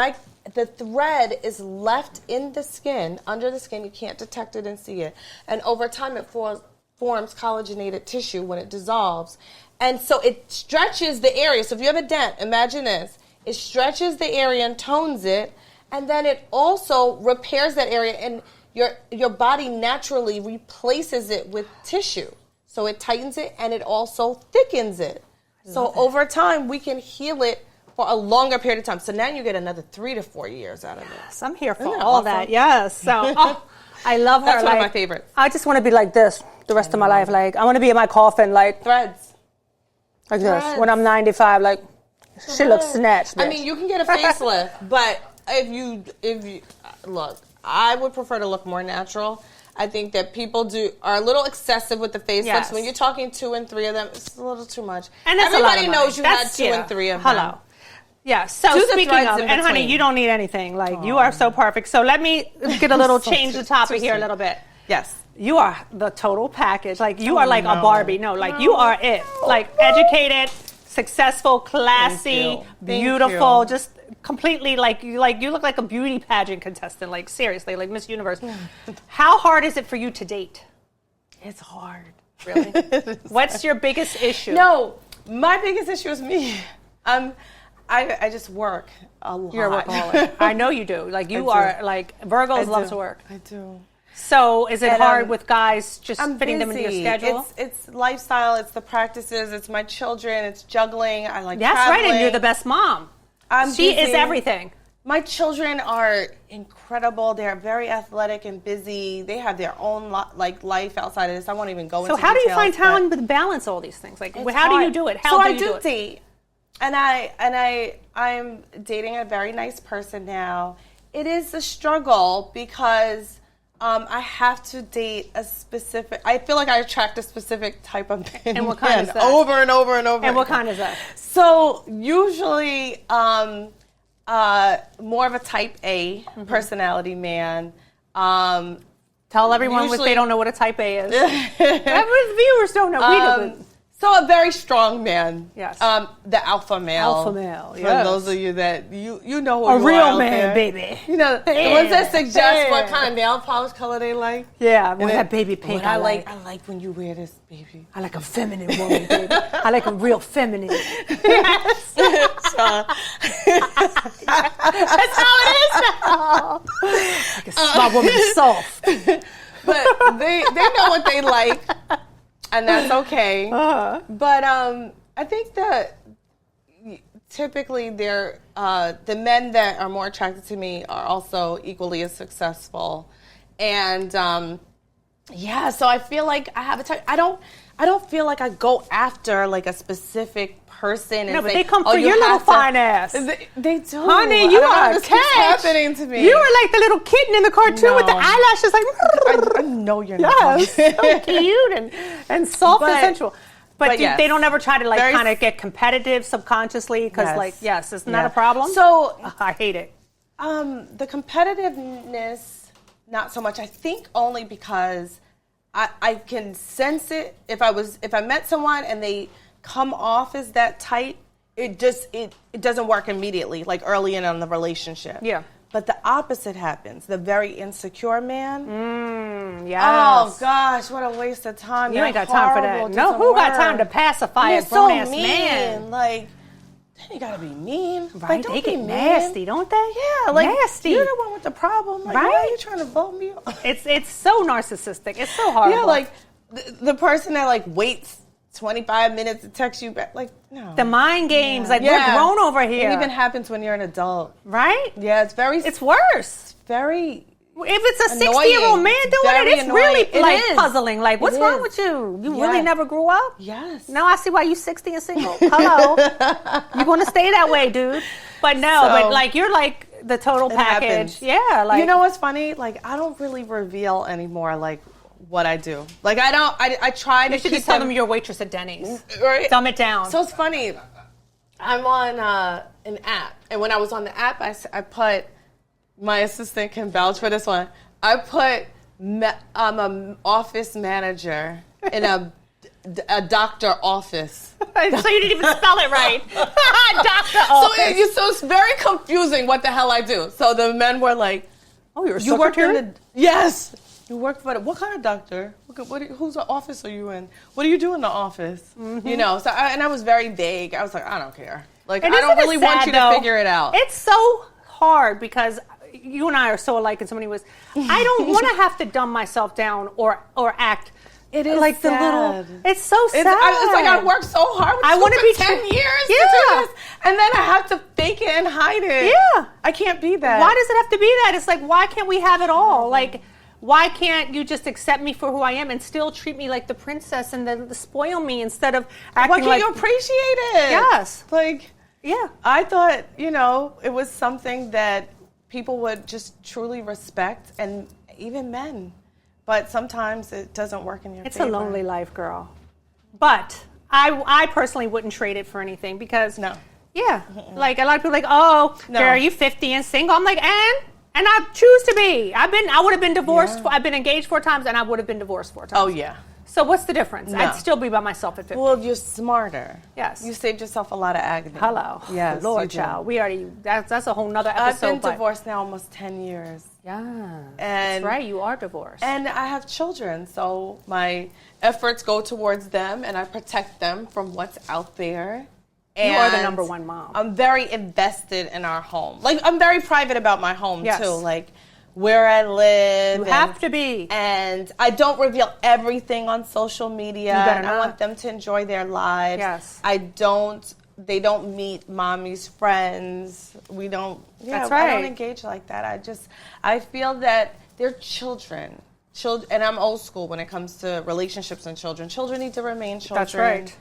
the thread is left in the skin, under the skin. You can't detect it and see it. And over time, it forms collagenated tissue when it dissolves. And so it stretches the area. So if you have a dent, imagine this. It stretches the area and tones it, and then it also repairs that area, and your body naturally replaces it with tissue. So it tightens it, and it also thickens it. So over time, we can heal it for a longer period of time. So now you get another 3 to 4 years out of it. So I'm here for all that. Yes. So I love her. That's one of my favorites. I just want to be like this the rest of my life. Like, I want to be in my coffin, like Threads. Like this. When I'm 95, like, she looks snatched. Bitch. I mean, you can get a facelift, but if you look, I would prefer to look more natural. I think that people are a little excessive with the facelifts. Yes. When you're talking 2 and 3 of them, it's a little too much. And that's everybody a lot of knows you had 2 and 3 of them. Hello. Yeah, so Do the speaking threads of, in and honey, between. you don't need anything. Like, you are so perfect. So let me get a little change the topic here a little bit. Yes. You are the total package. Like, you are like a Barbie. No, like, you are it. Like, educated, successful, classy, beautiful, just completely like you look like a beauty pageant contestant. Like, seriously, like Miss Universe. How hard is it for you to date? It's hard. Really? What's your biggest issue? No, my biggest issue is me. I just work a lot. You're a workaholic. I know you do. Like, you are, like, Virgos love to work. I do. So is it hard with guys just fitting them into your schedule? It's lifestyle. It's the practices. It's my children. It's juggling. I like That's traveling. right, and you're the best mom. She is everything. My children are incredible. They're very athletic and busy. They have their own life outside of this. I won't even go into So how do you details, find time to balance all these things? Like, how do you do it? How do you do it? I do date, and I'm dating a very nice person now. It is a struggle because I have to date a specific. I feel like I attract a specific type of man. And what kind is that? Over and over and over. And what kind is that? So usually, more of a type A personality man. Tell everyone if they don't know what a type A is. Viewers don't know. We do. So a very strong man. Yes. The alpha male. Alpha male, yes. For those of you that you know who A you real are out man, there. baby. You know, the ones that suggest what kind of nail polish color they like. Yeah, with that baby pink. I like when you wear this, baby. I like a feminine woman, baby. I like a real feminine. Yes. That's how it is now. Like a small woman, soft. But they know what they like. And that's okay. But I think that typically they're the men that are more attracted to me are also equally as successful. And so I feel like I have a type. I don't feel like I go after like a specific person. And No, but say, they come for your little fine ass. They do. Honey, you are a catch. catch. Happening to me. You are like the little kitten in the cartoon with the eyelashes, like. I know you're not. Yes, so cute and soft and sensual. But yes. they don't ever try to like kind of get competitive subconsciously because it's not a problem. So I hate it. The competitiveness, not so much. I think only because I can sense it. If I met someone and they come off as that type, it doesn't work immediately, like early in the relationship. Yeah. But the opposite happens. The very insecure man. Yes. Oh gosh, what a waste of time. You ain't got time for that. No, who got time to pacify a grown-ass man? Like, then you gotta be mean. Right? Like, don't They be get mean. nasty, don't they? Yeah, like nasty. you're the one with the problem. Like, Right? why are you trying to vote me? It's so narcissistic. It's so horrible. Yeah, like the person that like waits 25 minutes to text you back. Like, no. the mind games. Like, we're grown over here. It even happens when you're an adult. Right? Yeah, It's worse. very. If it's a annoying. 60-year-old man doing Very it, it's annoying. really It like is. puzzling. Like, what's It wrong is. with you? You Yeah. really never grew up? Yes. Now I see why you 60 and single. Hello. You want to stay that way, dude. But no, So, but like you're like the total it package. happens. Yeah, like You know what's funny? Like, I don't really reveal anymore, like, what I do. Like, I try to you should keep just tell them you're a waitress at Denny's. right? Dumb it down. So it's funny. I'm on an app, and when I was on the app, I put, my assistant can vouch for this one. I put I'm an office manager in a doctor office. So you didn't even spell it right. Doctor So, office. so it's very confusing what the hell I do. So the men were like, Oh, you're a "You work in secretary? the yes." You work for what kind of doctor? Whose office are you in? What do you do in the office? You know, so I was very vague. I was like, I don't care. Like, And I don't isn't it really want sad, you though? to figure it out. It's so hard because you and I are so alike in so many ways. I don't want to have to dumb myself down or act. It is like sad. the little. It's so sad. It's like I worked so hard with I you wanna for be 10 tr- years Yeah. to do this, and then I have to fake it and hide it. Yeah. I can't be that. Why does it have to be that? It's like, why can't we have it all? Like, why can't you just accept me for who I am and still treat me like the princess and then spoil me instead of acting Why can't like you appreciate it? Yes. Like, yeah. I thought, it was something that people would just truly respect, and even men. But sometimes it doesn't work in your It's favor. a lonely life, girl. But I personally wouldn't trade it for anything because No. yeah, like a lot of people are like, oh, No. girl, you 50 and single. I'm like, and I choose to be. I would have been divorced. Yeah. I've been engaged 4 times, and I would have been divorced 4 times. Oh, yeah. So what's the difference? No. I'd still be by myself at 50. Well, you're smarter. Yes. You saved yourself a lot of agony. Hello. Yes, you Lord, did. child. We already. That's a whole nother I've episode. been but- divorced now almost 10 years. Yeah. And That's right. You are divorced. And I have children, so my efforts go towards them, and I protect them from what's out there. You are the And number one mom. I'm very invested in our home. Like, I'm very private about my home, Yes. too. Like, where I live. You have to be. And I don't reveal everything on social media. You better I not. want them to enjoy their lives. Yes. They don't meet mommy's friends. We don't. Yeah, That's I don't right. engage like that. I feel that they're children. And I'm old school when it comes to relationships and children. Children need to remain children. That's right.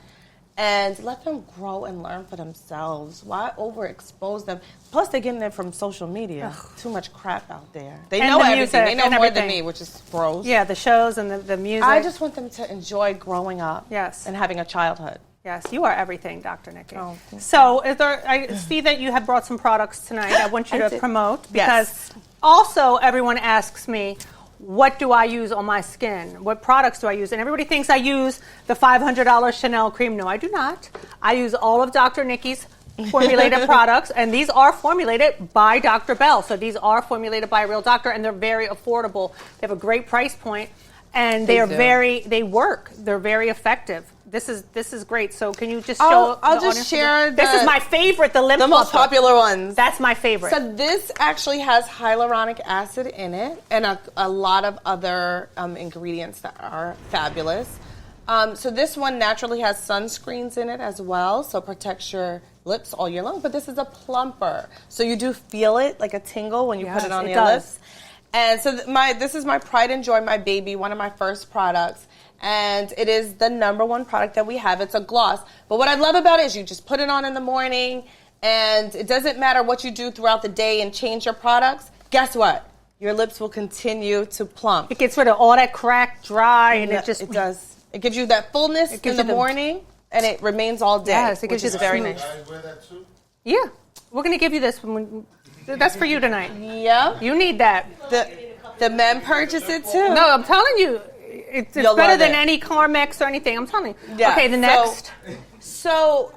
And let them grow and learn for themselves. Why overexpose them? Plus, they're getting it from social media. Too much crap out there. They And know the everything. music They know and more than everything. me, which is gross. Yeah, the shows and the music. I just want them to enjoy growing up. Yes. And having a childhood. Yes, you are everything, Dr. Nikki. Oh, thank so, I see that you have brought some products tonight. I want you I to did. promote because Yes. also everyone asks me, what do I use on my skin? What products do I use? And everybody thinks I use the $500 Chanel cream. No, I do not. I use all of Dr. Nikki's formulated products, and these are formulated by Dr. Bell. So these are formulated by a real doctor, and they're very affordable. They have a great price point, and they work. They're very effective. This is great. So can you just show? I'll the just audience share this is my favorite, the lip The most fluffer. popular ones. That's my favorite. So this actually has hyaluronic acid in it and a lot of other ingredients that are fabulous. So this one naturally has sunscreens in it as well, so protects your lips all year long. But this is a plumper, so you do feel it like a tingle when you put Yes, it on it your does. lips. And so this is my Pride and Joy, my baby, one of my first products. And it is the number one product that we have. It's a gloss. But what I love about it is you just put it on in the morning, and it doesn't matter what you do throughout the day and change your products. Guess what? Your lips will continue to plump. It gets rid of all that crack, dry, and it just does. It gives you that fullness in gives the you the- morning, and it remains all day. Yes, it gives which you is the very smooth. nice. I wear that too. Yeah, we're gonna give you this. That's for you tonight. Yep. You need that. The men purchase it too. No, I'm telling you, it's You'll better love than it. any Carmex or anything. I'm telling you. Yeah, Okay, the next. So,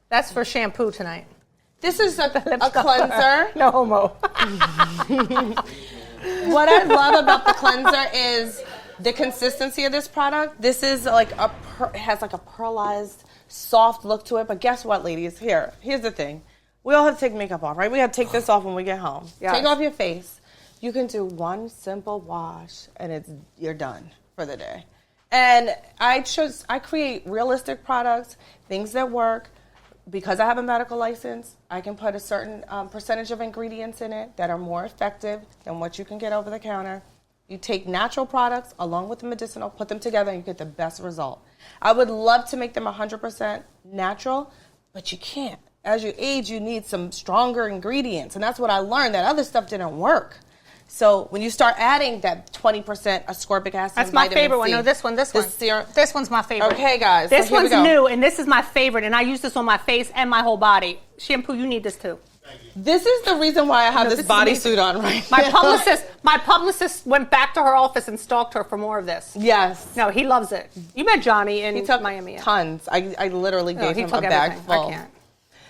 That's for shampoo tonight. this is a cleanser. No homo. What I love about the cleanser is the consistency of this product. This is like has like a pearlized soft look to it. But guess what, ladies? Here's the thing. We all have to take makeup off, right? We have to take this off when we get home. Yes. Take off your face. You can do one simple wash, and you're done for the day. And I create realistic products, things that work. Because I have a medical license, I can put a certain percentage of ingredients in it that are more effective than what you can get over the counter. You take natural products along with the medicinal, put them together, and you get the best result. I would love to make them 100% natural, but you can't. As you age, you need some stronger ingredients, and that's what I learned. That other stuff didn't work. So when you start adding that 20% ascorbic acid, that's my favorite C, one. No, this one. This one's my favorite. Okay, guys. This one's new, and this is my favorite, and I use this on my face and my whole body. Shampoo, you need this too. Thank you. This is the reason why I have this bodysuit on right now. My publicist went back to her office and stalked her for more of this. Yes. No, he loves it. You met Johnny in Miami. Tons. I literally gave him a bag everything. full. I can't.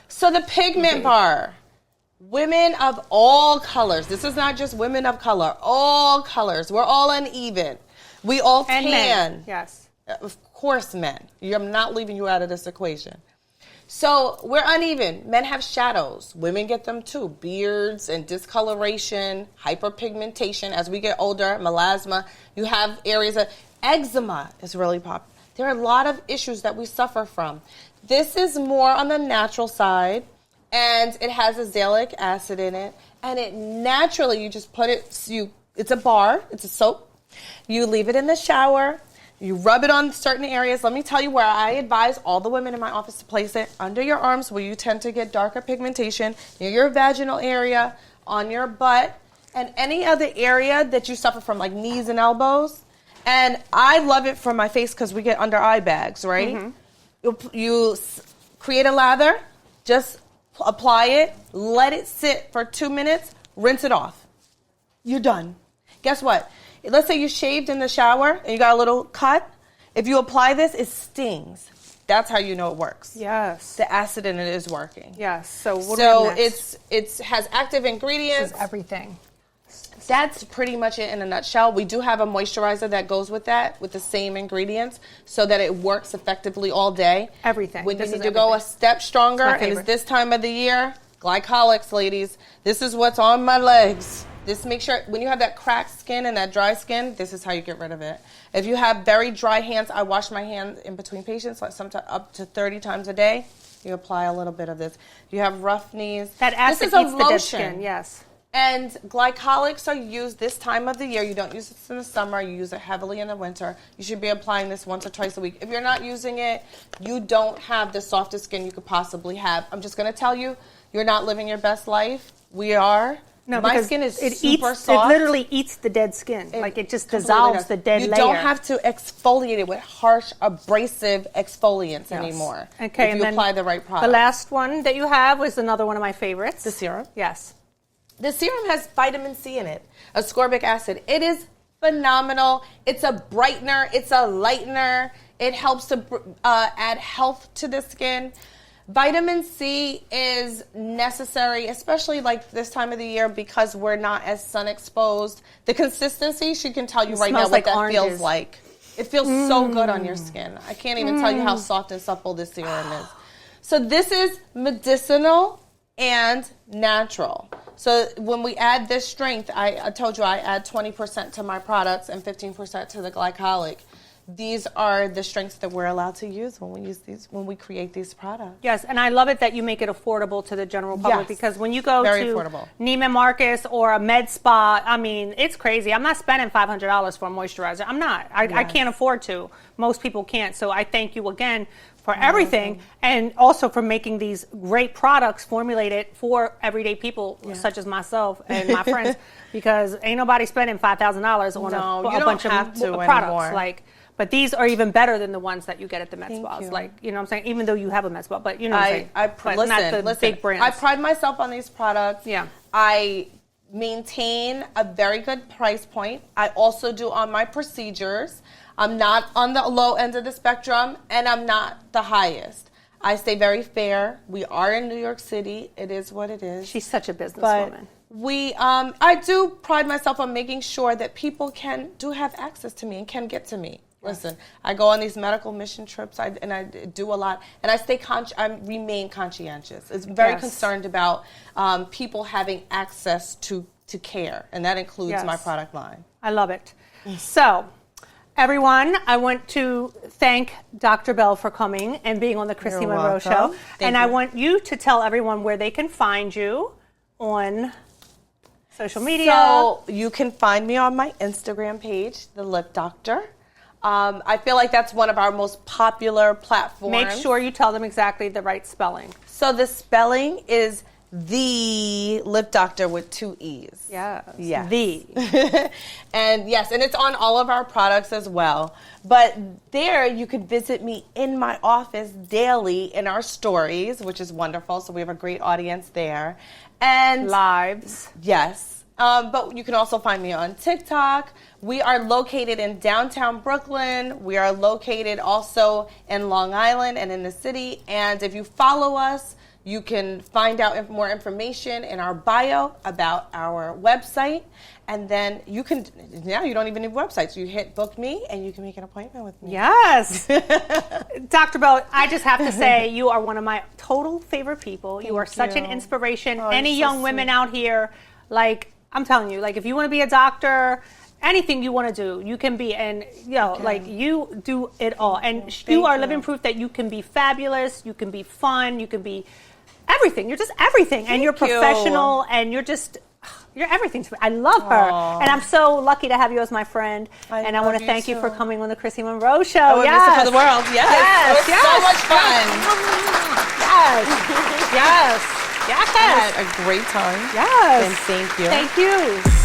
So the pigment bar. Women of all colors. This is not just women of color. All colors. We're all uneven. We all tan. And men. Yes. Of course, men. I'm not leaving you out of this equation. So we're uneven. Men have shadows. Women get them too. Beards and discoloration, hyperpigmentation. As we get older, melasma. You have areas of eczema is really popular. There are a lot of issues that we suffer from. This is more on the natural side. And it has azelaic acid in it. And it naturally, you just put it, it's a bar, it's a soap. You leave it in the shower. You rub it on certain areas. Let me tell you where I advise all the women in my office to place it. Under your arms, where you tend to get darker pigmentation. Near your vaginal area, on your butt, and any other area that you suffer from, like knees and elbows. And I love it for my face because we get under eye bags, right? Mm-hmm. You create a lather, just apply it, let it sit for 2 minutes, rinse it off. You're done. Guess what? Let's say you shaved in the shower and you got a little cut. If you apply this, it stings. That's how you know it works. Yes. The acid in it is working. Yes. So it has active ingredients. This is everything. That's pretty much it in a nutshell. We do have a moisturizer that goes with that, with the same ingredients, so that it works effectively all day. Everything. When you need to go a step stronger, and it's this time of the year, glycolics, ladies, this is what's on my legs. This makes sure, when you have that cracked skin and that dry skin, this is how you get rid of it. If you have very dry hands, I wash my hands in between patients, like sometimes up to 30 times a day. You apply a little bit of this. You have rough knees. That acid eats the dead skin, yes. And glycolics are used this time of the year. You don't use this in the summer. You use it heavily in the winter. You should be applying this once or twice a week. If you're not using it, you don't have the softest skin you could possibly have. I'm just going to tell you, you're not living your best life. We are. No, my skin is super soft. It literally eats the dead skin. It just dissolves the dead layer. You don't have to exfoliate it with harsh, abrasive exfoliants anymore. Okay, if you apply the right product. The last one that you have was another one of my favorites. The serum? Yes. The serum has vitamin C in it, ascorbic acid. It is phenomenal. It's a brightener. It's a lightener. It helps to add health to the skin. Vitamin C is necessary, especially like this time of the year because we're not as sun exposed. The consistency, she can tell you right now what that feels like. It feels so good on your skin. I can't even tell you how soft and supple this serum is. So this is medicinal and natural. So when we add this strength, I told you I add 20% to my products and 15% to the glycolic. These are the strengths that we're allowed to use when we create these products. Yes, and I love it that you make it affordable to the general public because when you go to Neiman Marcus or a med spa, I mean, it's crazy. I'm not spending $500 for a moisturizer. I'm not. I can't afford to. Most people can't. So I thank you again for everything and also for making these great products formulated for everyday people such as myself and my friends because ain't nobody spending $5,000 on a bunch of products. But these are even better than the ones that you get at the med spas. Like, you know what I'm saying? Even though you have a med spa, but you know what I'm saying? Listen, big brands. I pride myself on these products. Yeah. I maintain a very good price point. I also do on my procedures. I'm not on the low end of the spectrum, and I'm not the highest. I stay very fair. We are in New York City. It is what it is. She's such a businesswoman. I do pride myself on making sure that people do have access to me and can get to me. Listen, I go on these medical mission trips, and I do a lot, and I remain conscientious. It's very concerned about people having access to care, and that includes my product line. I love it. So, everyone, I want to thank Dr. Bell for coming and being on the Chrissy Monroe Show. I want you to tell everyone where they can find you on social media. So you can find me on my Instagram page, The Lip Doctor. I feel like that's one of our most popular platforms. Make sure you tell them exactly the right spelling. So the spelling is The Lip Doctor with 2 E's. Yes. The. And it's on all of our products as well. But there you can visit me in my office daily in our stories, which is wonderful. So we have a great audience there. And lives. Yes. But you can also find me on TikTok. We are located in downtown Brooklyn. We are located also in Long Island and in the city. And if you follow us, you can find out more information in our bio about our website. And then you don't even need websites. You hit book me and you can make an appointment with me. Yes. Dr. Bell, I just have to say you are one of my total favorite people. You are such an inspiration. Any young women out here, like, I'm telling you, like, if you want to be a doctor, anything you want to do, you can be. And, like, you do it all. And you are living proof that you can be fabulous, you can be fun, you can be everything. You're just everything. And you're professional, and you're everything to me. I love her. And I'm so lucky to have you as my friend. And I want to thank you for coming on the Chrissy Monroe Show. I would miss it for the world. Yes. It was so much fun. Yes. I had a great time. Yes. And thank you. Thank you.